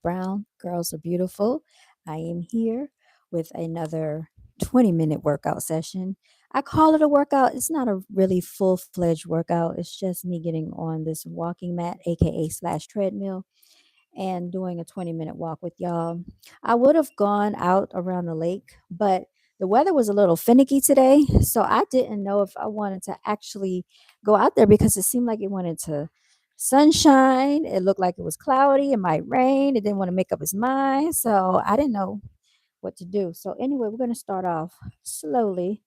Brown. Girls are beautiful. I am here with another 20-minute workout session. I call it a workout. It's not a really full fledged workout. It's just me getting on this walking mat, aka slash treadmill, and doing a 20-minute walk with y'all. I would have gone out around the lake, but the weather was a little finicky today. So I didn't know if I wanted to actually go out there because it seemed like it wanted to sunshine. It looked like it was cloudy. It might rain. It didn't want to make up its mind. So I didn't know what to do. So anyway, we're going to start off slowly.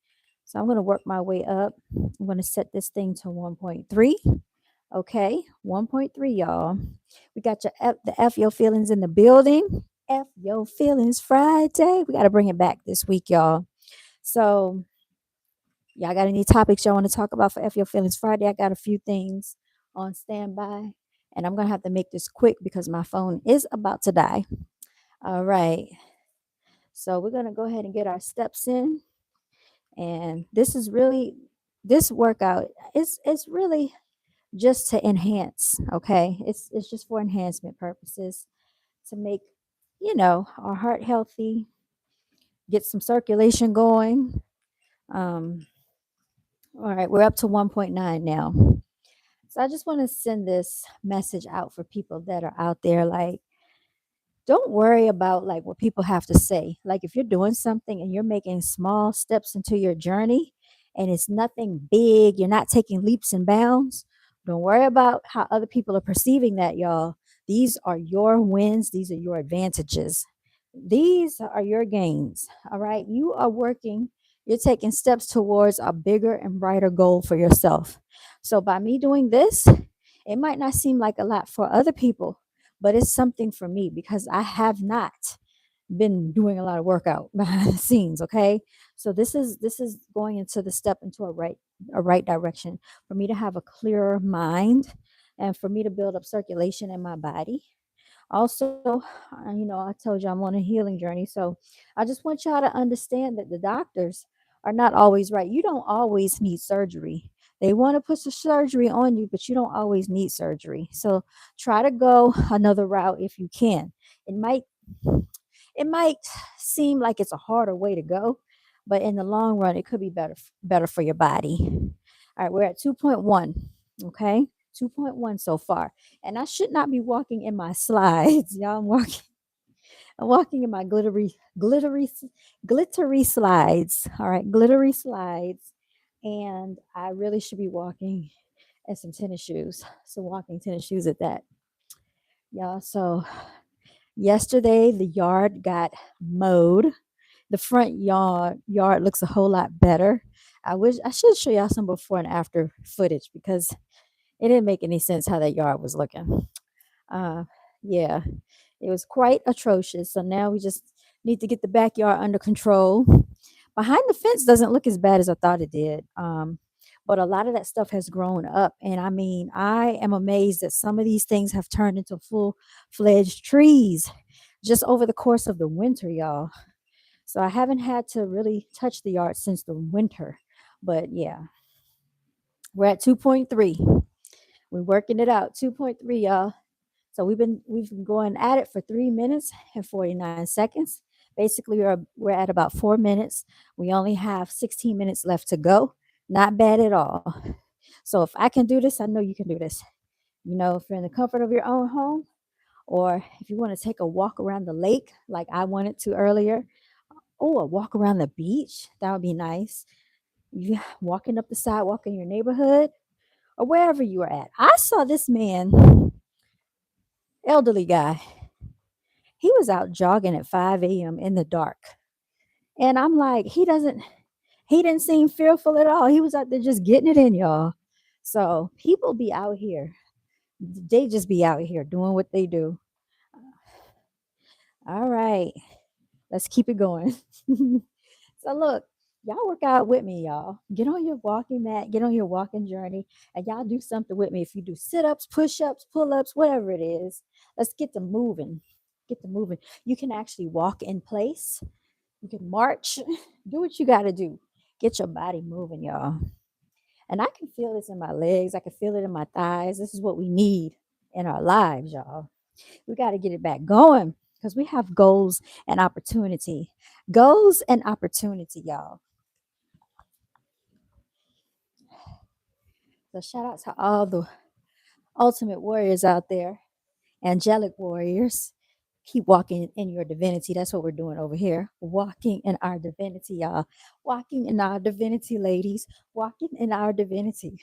So I'm going to work my way up. I'm going to set this thing to 1.3. Okay, 1.3, y'all. We got the F Your Feelings in the building. F Your Feelings Friday. We got to bring it back this week, y'all. So, y'all got any topics y'all want to talk about for F Your Feelings Friday? I got a few things on standby, and I'm going to have to make this quick because my phone is about to die. All right. So, we're going to go ahead and get our steps in. And this workout it's really just to enhance. Okay, it's just for enhancement purposes, to make our heart healthy, get some circulation going. um all right, we're up to 1.9 now. So I just want to send this message out for people that are out there, like, don't worry about like what people have to say. Like, if you're doing something and you're making small steps into your journey and it's nothing big, you're not taking leaps and bounds, don't worry about how other people are perceiving that, y'all. These are your wins, these are your advantages. These are your gains. All right. You are working, you're taking steps towards a bigger and brighter goal for yourself. So by me doing this, it might not seem like a lot for other people, but it's something for me because I have not been doing a lot of workout behind the scenes. Okay, so this is going into the step into a right direction for me to have a clearer mind and for me to build up circulation in my body. Also, I told you I'm on a healing journey, so I just want y'all to understand that the doctors are not always right. You don't always need surgery. They want to put some surgery on you, but you don't always need surgery. So try to go another route if you can. It might it might seem like it's a harder way to go, but in the long run it could be better for your body. All right, we're at 2.1. Okay, 2.1 so far, and I should not be walking in my slides. Y'all, I'm walking in my glittery slides. All right, glittery slides, and I really should be walking in some tennis shoes, some walking tennis shoes at that, y'all. So yesterday the yard got mowed. The front yard looks a whole lot better. I should show y'all some before and after footage because it didn't make any sense how that yard was looking. Uh, yeah, it was quite atrocious. So now we just need to get the backyard under control. Behind the fence doesn't look as bad as I thought it did. But a lot of that stuff has grown up. And I mean, I am amazed that some of these things have turned into full fledged trees just over the course of the winter, y'all. So I haven't had to really touch the yard since the winter. But yeah, we're at 2.3. We're working it out. 2.3, y'all. So we've been going at it for 3 minutes and 49 seconds. Basically, we're at about 4 minutes. We only have 16 minutes left to go. Not bad at all. So if I can do this, I know you can do this. If you're in the comfort of your own home, or if you want to take a walk around the lake like I wanted to earlier, a walk around the beach, that would be nice. You walking up the sidewalk in your neighborhood or wherever you are at. I saw this man, elderly guy. He was out jogging at 5 a.m. in the dark. And I'm like, he didn't seem fearful at all. He was out there just getting it in, y'all. So people be out here. They just be out here doing what they do. All right. Let's keep it going. So look, y'all work out with me, y'all. Get on your walking mat, get on your walking journey, and y'all do something with me. If you do sit-ups, push-ups, pull-ups, whatever it is, let's get to moving. Get to moving. You can actually walk in place. You can march. Do what you got to do. Get your body moving, y'all. And I can feel this in my legs. I can feel it in my thighs. This is what we need in our lives, y'all. We got to get it back going because we have goals and opportunity. Goals and opportunity, y'all. So shout out to all the ultimate warriors out there, angelic warriors. Keep walking in your divinity. That's what we're doing over here. Walking in our divinity, y'all. Walking in our divinity, ladies. Walking in our divinity.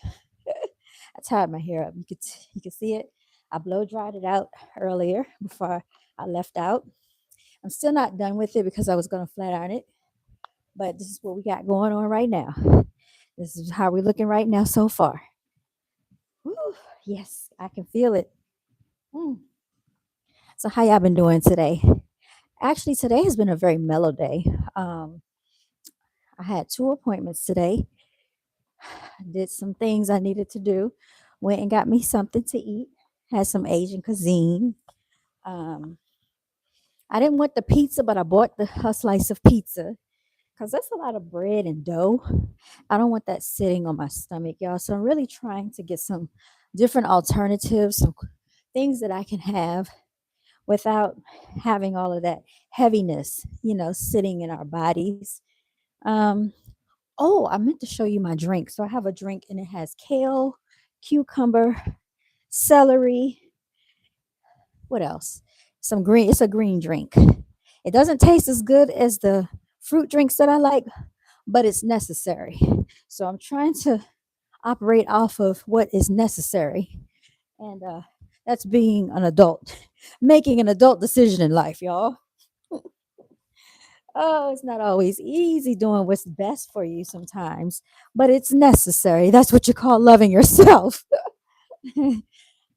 I tied my hair up. You can see it. I blow dried it out earlier before I left out. I'm still not done with it because I was going to flat iron it, but this is what we got going on right now. This is how we're looking right now so far. Woo, yes, I can feel it. Mm. So how y'all been doing today? Actually, today has been a very mellow day. Um, I had two appointments today. Did some things I needed to do. Went and got me something to eat. Had some Asian cuisine. Um, I didn't want the pizza, but I bought a slice of pizza because that's a lot of bread and dough. I don't want that sitting on my stomach, y'all. So I'm really trying to get some different alternatives, some things that I can have without having all of that heaviness, sitting in our bodies. Um, oh, I meant to show you my drink. So I have a drink and it has kale, cucumber, celery. What else? Some green. It's a green drink. It doesn't taste as good as the fruit drinks that I like, but it's necessary. So I'm trying to operate off of what is necessary. And that's being an adult, making an adult decision in life, y'all. Oh, it's not always easy doing what's best for you sometimes, but it's necessary. That's what you call loving yourself. I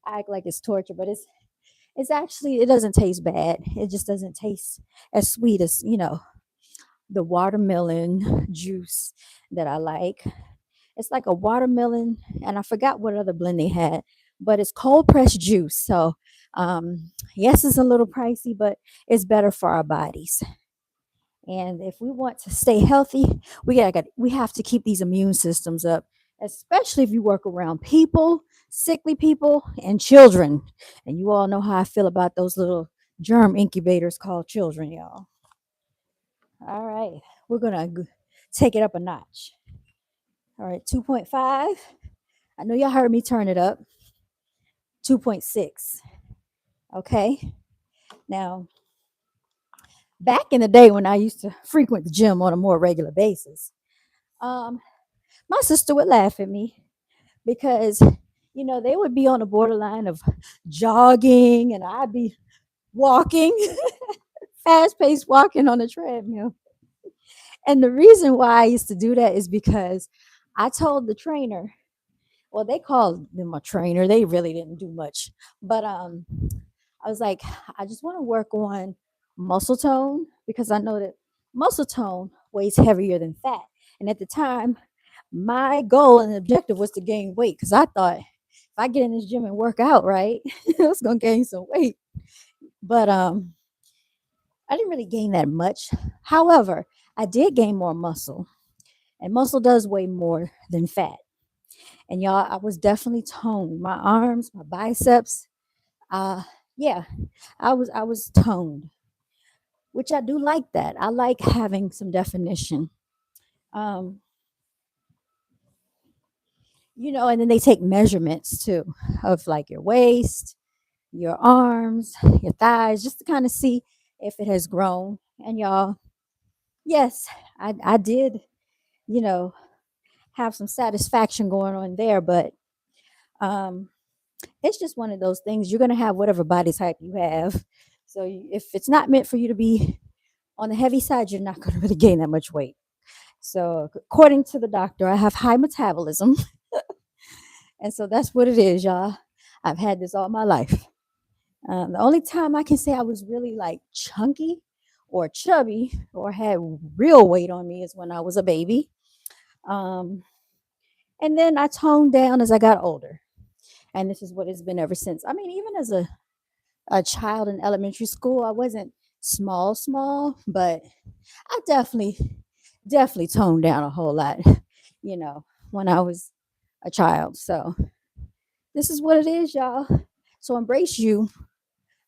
act like it's torture, but it's actually it doesn't taste bad. It just doesn't taste as sweet as, the watermelon juice that I like. It's like a watermelon, and I forgot what other blend they had, but it's cold pressed juice. So, yes, it's a little pricey, but it's better for our bodies. And if we want to stay healthy, we have to keep these immune systems up, especially if you work around people, sickly people, and children. And you all know how I feel about those little germ incubators called children, y'all. All right, we're gonna take it up a notch. All right, 2.5. I know y'all heard me turn it up. 2.6. Okay. Now, back in the day when I used to frequent the gym on a more regular basis, um, my sister would laugh at me because, they would be on the borderline of jogging and I'd be walking, fast paced walking on the treadmill. And the reason why I used to do that is because I told the trainer, well, they called them a trainer. They really didn't do much. But I was like, I just want to work on muscle tone because I know that muscle tone weighs heavier than fat. And at the time, my goal and objective was to gain weight because I thought if I get in this gym and work out, right, I was gonna gain some weight. But I didn't really gain that much. However, I did gain more muscle, and muscle does weigh more than fat. And y'all, I was definitely toned. My arms, my biceps, uh, yeah, I was toned, which I do like that. I like having some definition. Um, and then they take measurements too of like your waist, your arms, your thighs, just to kind of see if it has grown. And y'all, yes, I did, you know, have some satisfaction going on there, but um, it's just one of those things. You're gonna have whatever body type you have. So if it's not meant for you to be on the heavy side, you're not gonna really gain that much weight. So according to the doctor, I have high metabolism, and so that's what it is, y'all. I've had this all my life. The only time I can say I was really like chunky or chubby or had real weight on me is when I was a baby. Um, and then I toned down as I got older. And this is what it's been ever since. I mean, even as a child in elementary school, I wasn't small, small, but I definitely toned down a whole lot, you know, when I was a child. So this is what it is, y'all. So embrace you,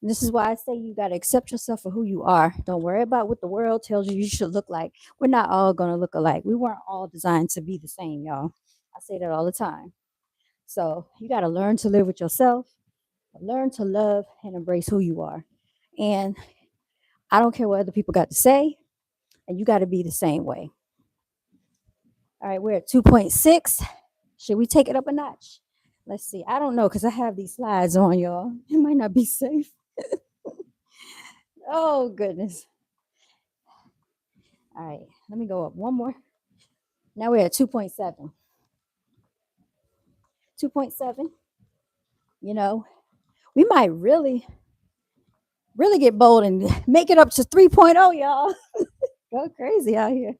And this is why I say you got to accept yourself for who you are. Don't worry about what the world tells you should look like. We're not all going to look alike. We weren't all designed to be the same, y'all. I say that all the time. So you got to learn to live with yourself, learn to love and embrace who you are. And I don't care what other people got to say, and you got to be the same way. All right, we're at 2.6. Should we take it up a notch? Let's see. I don't know because I have these slides on, y'all. It might not be safe. Oh, goodness. All right, let me go up one more. Now we're at 2.7. 2.7, you know, we might really get bold and make it up to 3.0, y'all. Go crazy out here.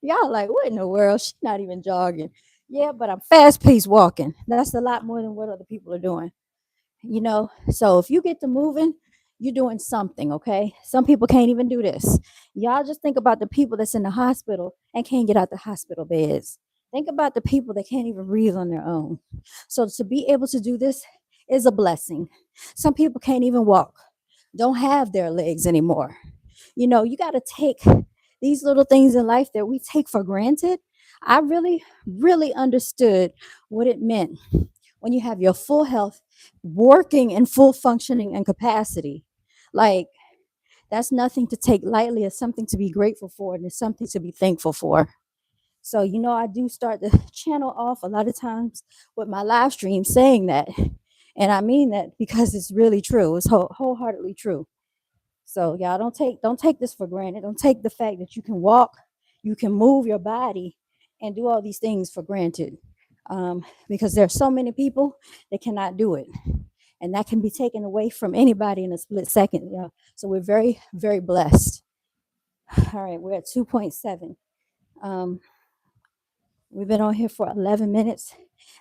Y'all like, what in the world? She's not even jogging. Yeah, but I'm fast paced walking. That's a lot more than what other people are doing. So if you get to moving, you're doing something, okay? Some people can't even do this. Y'all just think about the people that's in the hospital and can't get out the hospital beds. Think about the people that can't even breathe on their own. So to be able to do this is a blessing. Some people can't even walk, don't have their legs anymore. You got to take these little things in life that we take for granted. I really, really understood what it meant when you have your full health, working in full functioning and capacity. Like, that's nothing to take lightly. It's something to be grateful for, and it's something to be thankful for. So, I do start the channel off a lot of times with my live stream saying that. And I mean that because it's really true. It's wholeheartedly true. So y'all don't take this for granted. Don't take the fact that you can walk, you can move your body, and do all these things for granted. Because there are so many people that cannot do it, and that can be taken away from anybody in a split second. Yeah. So we're very, very blessed. All right, we're at 2.7. Um, we've been on here for 11 minutes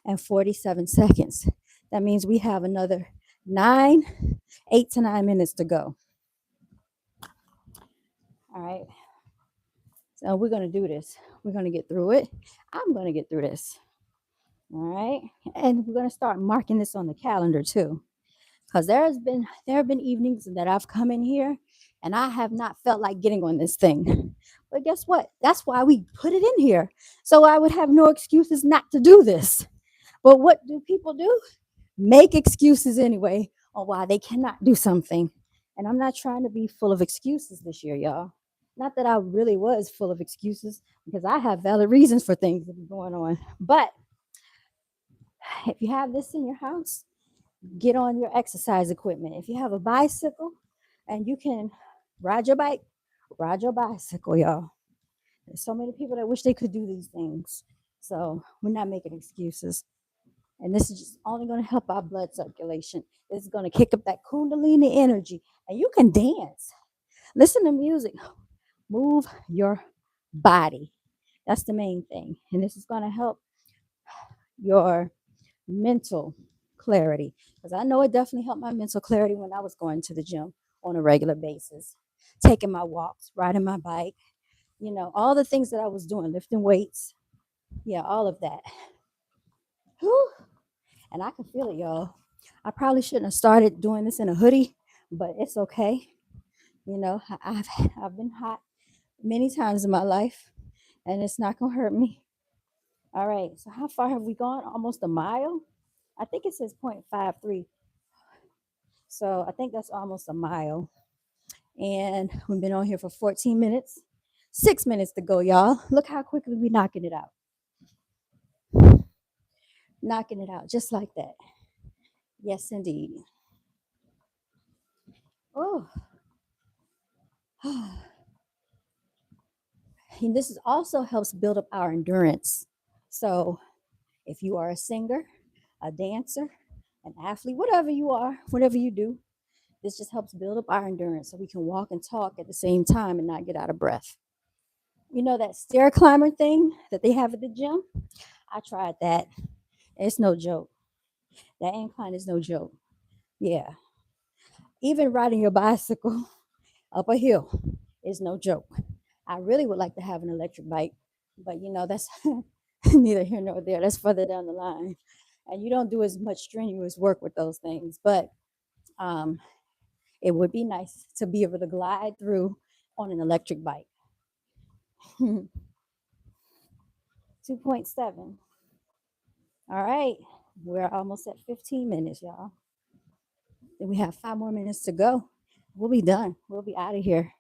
and 47 seconds. That means we have another 8 to 9 minutes to go. All right. So we're going to do this. We're going to get through it. I'm going to get through this. All right. And we're going to start marking this on the calendar too. Because there have been evenings that I've come in here and I have not felt like getting on this thing. But guess what? That's why we put it in here. So I would have no excuses not to do this. But what do people do? Make excuses anyway on why they cannot do something. And I'm not trying to be full of excuses this year, y'all. Not that I really was full of excuses, because I have valid reasons for things that are going on. But if you have this in your house, get on your exercise equipment. If you have a bicycle and you can ride your bike, ride your bicycle, y'all. There's so many people that wish they could do these things. So we're not making excuses. And this is just only going to help our blood circulation. It's going to kick up that Kundalini energy. And you can dance, listen to music, move your body. That's the main thing. And this is going to help your mental clarity. Because I know it definitely helped my mental clarity when I was going to the gym on a regular basis, taking my walks, riding my bike, all the things that I was doing, lifting weights. Yeah, all of that. Whew. And I can feel it, y'all. I probably shouldn't have started doing this in a hoodie, but it's okay. I've been hot many times in my life, and it's not gonna hurt me. All right. So how far have we gone? Almost a mile. I think it says 0.53. So I think that's almost a mile. And we've been on here for 14 minutes. 6 minutes to go, y'all. Look how quickly we're knocking it out. Knocking it out just like that. Yes, indeed. Oh. And this is also helps build up our endurance. So if you are a singer, a dancer, an athlete, whatever you are, whatever you do, this just helps build up our endurance so we can walk and talk at the same time and not get out of breath. You know that stair climber thing that they have at the gym? I tried that. It's no joke. That incline is no joke. Yeah. Even riding your bicycle up a hill is no joke. I really would like to have an electric bike, but that's neither here nor there. That's further down the line. And you don't do as much strenuous work with those things. But Um, it would be nice to be able to glide through on an electric bike. 2.7. All right. We're almost at 15 minutes, y'all. Then we have 5 more minutes to go. We'll be done. We'll be out of here.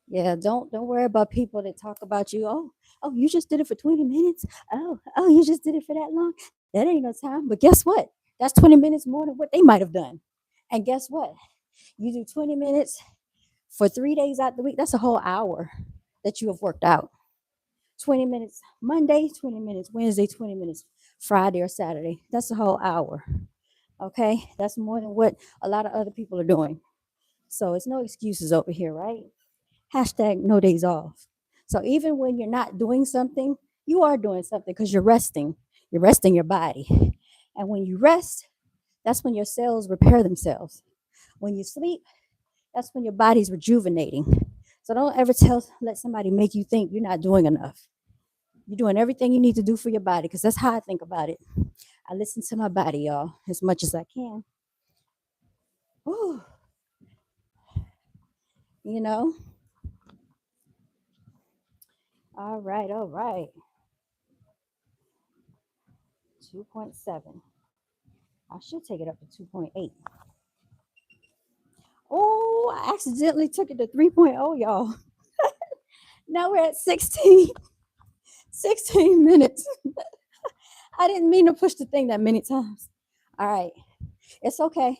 Yeah, don't worry about people that talk about you. Oh, you just did it for 20 minutes. Oh, you just did it for that long. That ain't no time. But guess what? That's 20 minutes more than what they might have done. And guess what? You do 20 minutes for 3 days out the week. That's a whole hour that you have worked out. 20 minutes Monday, 20 minutes Wednesday, 20 minutes Friday or Saturday. That's a whole hour. Okay? That's more than what a lot of other people are doing. So it's no excuses over here, right? Hashtag no days off. So even when you're not doing something, you are doing something because you're resting. You're resting your body. And when you rest, that's when your cells repair themselves. When you sleep, that's when your body's rejuvenating. So don't ever let somebody make you think you're not doing enough. You're doing everything you need to do for your body because that's how I think about it. I listen to my body, y'all, as much as I can. Whew. You know? All right, all right. 2.7. I should take it up to 2.8. Oh, I accidentally took it to 3.0, y'all. Now we're at 16 minutes. I didn't mean to push the thing that many times. All right. It's okay.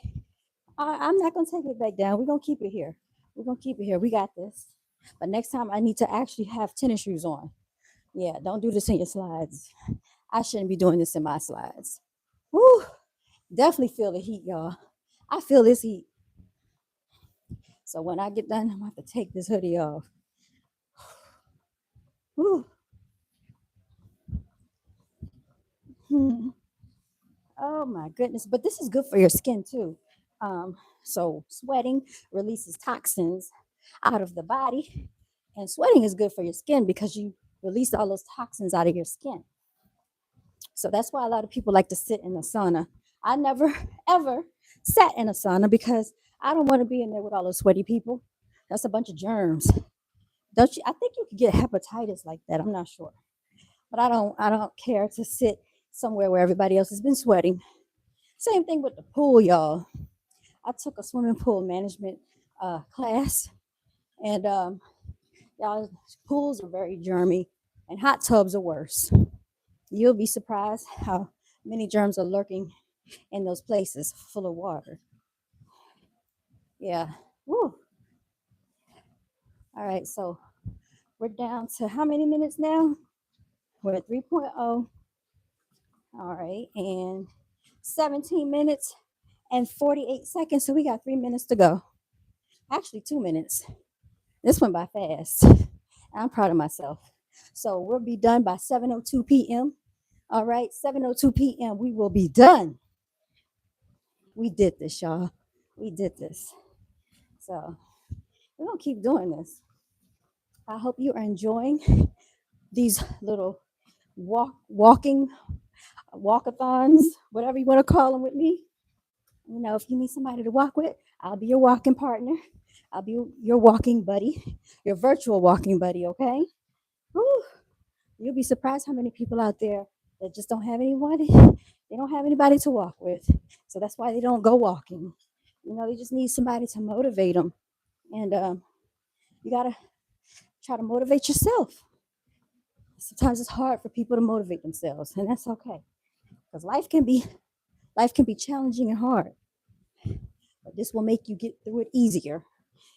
I'm not going to take it back down. We're going to keep it here. We're going to keep it here. We got this. But next time I need to actually have tennis shoes on. Yeah, don't do this in your slides. I shouldn't be doing this in my slides. Woo! Definitely feel the heat, y'all. I feel this heat. So when I get done, I'm going to have to take this hoodie off. Woo. Oh my goodness. But this is good for your skin too. So sweating releases toxins out of the body. And sweating is good for your skin because you release all those toxins out of your skin. So that's why a lot of people like to sit in the sauna. I never ever sat in a sauna because I don't want to be in there with all those sweaty people. That's a bunch of germs. Don't you? I think you could get hepatitis like that. I'm not sure, but I don't care to sit somewhere where everybody else has been sweating. Same thing with the pool, y'all. I took a swimming pool management class, and y'all, pools are very germy, and hot tubs are worse. You'll be surprised how many germs are lurking in those places full of water. Yeah. Woo. All right, so we're down to how many minutes now? We're at 3.0. All right, and 17 minutes and 48 seconds. So we got 3 minutes to go. Actually, 2 minutes. This went by fast. I'm proud of myself. So we'll be done by 7:02 p.m. All right, 7:02 p.m. We will be done. We did this, y'all. We did this. So we're gonna keep doing this. I hope you are enjoying these little walking walkathons, whatever you want to call them with me. You know, if you need somebody to walk with, I'll be your walking partner. I'll be your walking buddy, your virtual walking buddy, okay? Whew. You'll be surprised how many people out there that just don't have anybody. They don't have anybody to walk with. So that's why they don't go walking. You know, they just need somebody to motivate them. And you got to try to motivate yourself. Sometimes it's hard for people to motivate themselves, and that's okay. Because life can be challenging and hard. But this will make you get through it easier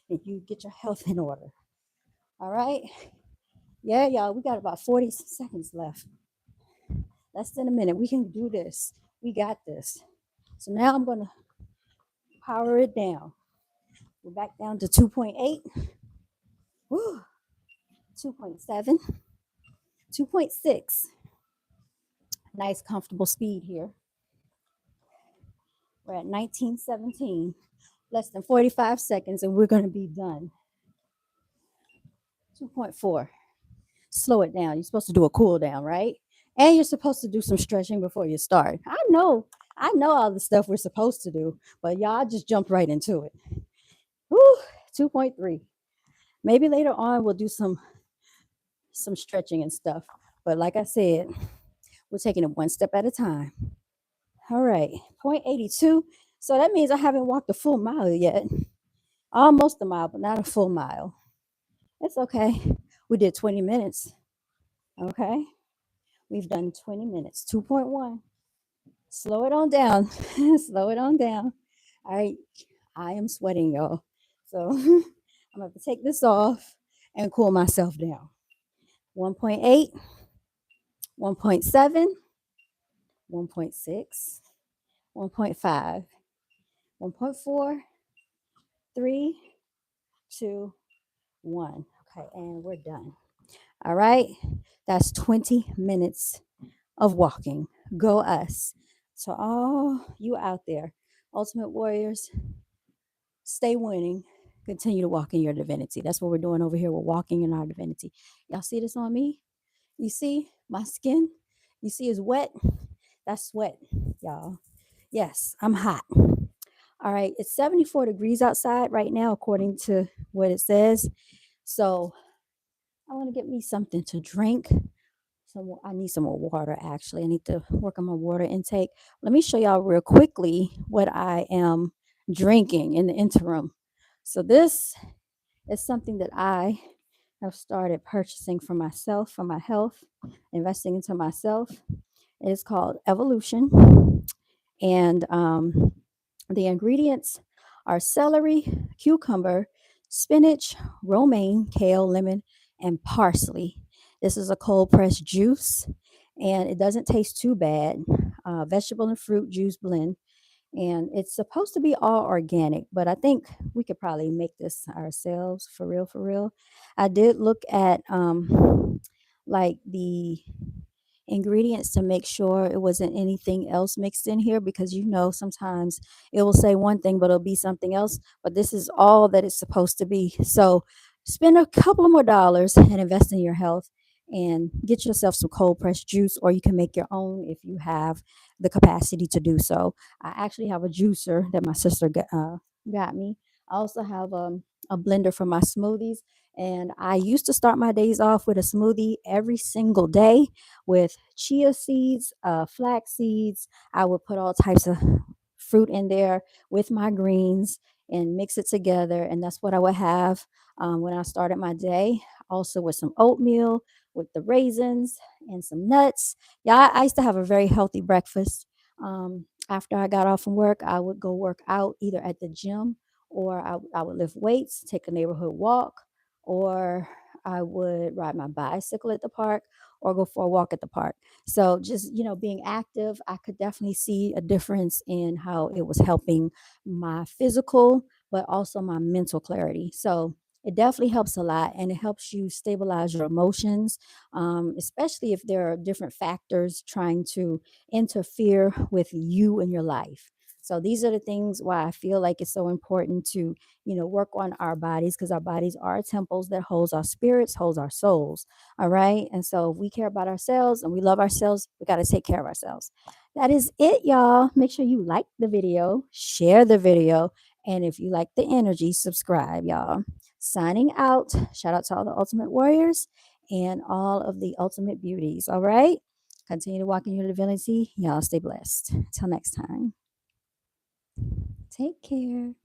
and you get your health in order. All right? Yeah, y'all, we got about 40 seconds left. Less than a minute. We can do this. We got this. So now I'm going to power it down. We're back down to 2.8. Woo. 2.7. 2.6. Nice, comfortable speed here. We're at 1917. Less than 45 seconds, and we're going to be done. 2.4. Slow it down. You're supposed to do a cool down, right? And you're supposed to do some stretching before you start. I know I know all the stuff we're supposed to do, but y'all just jumped right into it. Whew, 2.3. Maybe later on we'll do some stretching and stuff. But like I said, we're taking it one step at a time. All right, point 82. So that means I haven't walked a full mile yet. Almost a mile, but not a full mile. It's okay. We did 20 minutes. Okay. We've done 20 minutes. 2.1. Slow it on down. Slow it on down. All right. I am sweating, y'all. So I'm going to have to take this off and cool myself down. 1.8, 1.7, 1.6, 1.5, 1.4, 3, 2, 1. Okay, and we're done. All right, that's 20 minutes of walking. Go us. So, all you out there, Ultimate Warriors, stay winning. Continue to walk in your divinity. That's what we're doing over here. We're walking in our divinity. Y'all see this on me? You see my skin? You see it's wet? That's sweat, y'all. Yes, I'm hot. All right, it's 74 degrees outside right now, according to what it says. So I want to get me something to drink. I need some more water actually. I need to work on my water intake. Let me show y'all real quickly what I am drinking in the interim. So this is something that I have started purchasing for myself, for my health, investing into myself. It is called Evolution. And the ingredients are celery, cucumber, spinach, romaine, kale, lemon, and parsley. This is a cold pressed juice, and it doesn't taste too bad. Vegetable and fruit juice blend, and it's supposed to be all organic, but I think we could probably make this ourselves for real, for real. I did look at like the ingredients to make sure it wasn't anything else mixed in here, because sometimes it will say one thing but it'll be something else, but this is all that it's supposed to be. So spend a couple of more dollars and invest in your health and get yourself some cold pressed juice, or you can make your own if you have the capacity to do so. I actually have a juicer that my sister got me. I also have a blender for my smoothies, and I used to start my days off with a smoothie every single day with chia seeds, flax seeds. I would put all types of fruit in there with my greens and mix it together. And that's what I would have when I started my day. Also, with some oatmeal, with the raisins and some nuts. Yeah, I used to have a very healthy breakfast. After I got off from work, I would go work out either at the gym, or I would lift weights, take a neighborhood walk, or I would ride my bicycle at the park or go for a walk at the park. So just, being active, I could definitely see a difference in how it was helping my physical, but also my mental clarity. So it definitely helps a lot, and it helps you stabilize your emotions, especially if there are different factors trying to interfere with you and your life. So these are the things why I feel like it's so important to, work on our bodies, because our bodies are temples that holds our spirits, holds our souls. All right. And so if we care about ourselves and we love ourselves, we got to take care of ourselves. That is it, y'all. Make sure you like the video, share the video, and if you like the energy, subscribe, y'all. Signing out. Shout out to all the Ultimate Warriors and all of the Ultimate Beauties. All right. Continue to walk in your divinity. Y'all stay blessed. Until next time. Take care.